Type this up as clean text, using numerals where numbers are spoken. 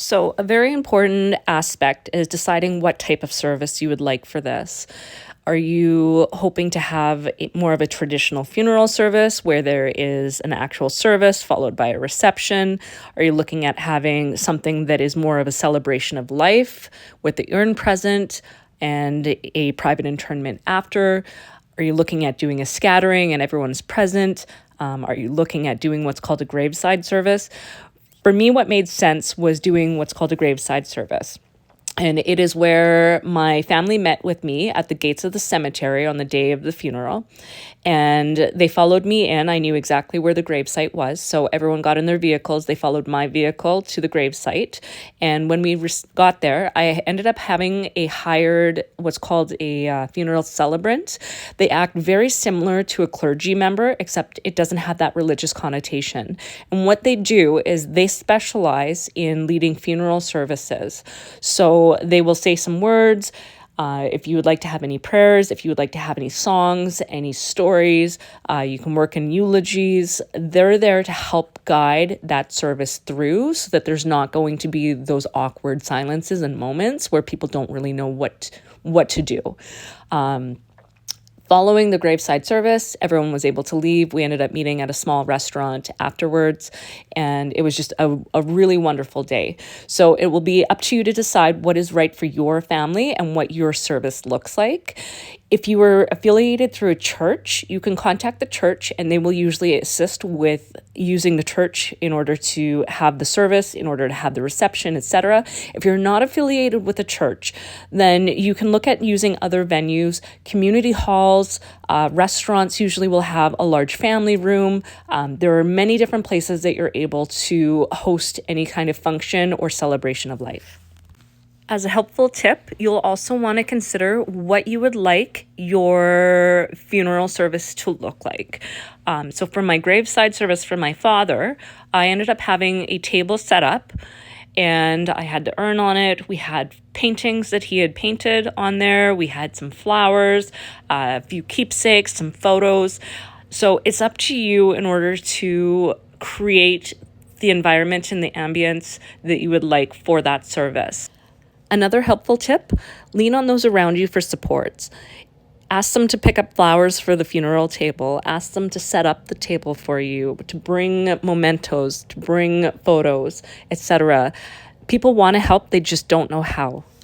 So, a very important aspect is deciding what type of service you would like for this. Are you hoping to have more of a traditional funeral service where there is an actual service followed by a reception? Are you looking at having something that is more of a celebration of life with the urn present and a private interment after? Are you looking at doing a scattering and everyone's present? Are you looking at doing what's called a graveside service? For me, what made sense was doing what's called a graveside service. And it is where my family met with me at the gates of the cemetery on the day of the funeral. And they followed me in. I knew exactly where the gravesite was. So everyone got in their vehicles. They followed my vehicle to the gravesite. And when we got there, I ended up having a hired, what's called a funeral celebrant. They act very similar to a clergy member, except it doesn't have that religious connotation. And what they do is they specialize in leading funeral services. So they will say some words. If you would like to have any prayers, if you would like to have any songs, any stories, you can work in eulogies. They're there to help guide that service through so that there's not going to be those awkward silences and moments where people don't really know what to do. Following the graveside service, everyone was able to leave. We ended up meeting at a small restaurant afterwards, and it was just a really wonderful day. So it will be up to you to decide what is right for your family and what your service looks like. If you were affiliated through a church, you can contact the church and they will usually assist with using the church in order to have the service, in order to have the reception, etc. If you're not affiliated with a church, then you can look at using other venues. Community halls, restaurants usually will have a large family room. There are many different places that you're able to host any kind of function or celebration of life. As a helpful tip, you'll also want to consider what you would like your funeral service to look like. So for my graveside service for my father, I ended up having a table set up and I had the urn on it. We had paintings that he had painted on there. We had some flowers, a few keepsakes, some photos. So it's up to you in order to create the environment and the ambience that you would like for that service. Another helpful tip, lean on those around you for supports. Ask them to pick up flowers for the funeral table. Ask them to set up the table for you, to bring mementos, to bring photos, etc. People want to help, they just don't know how.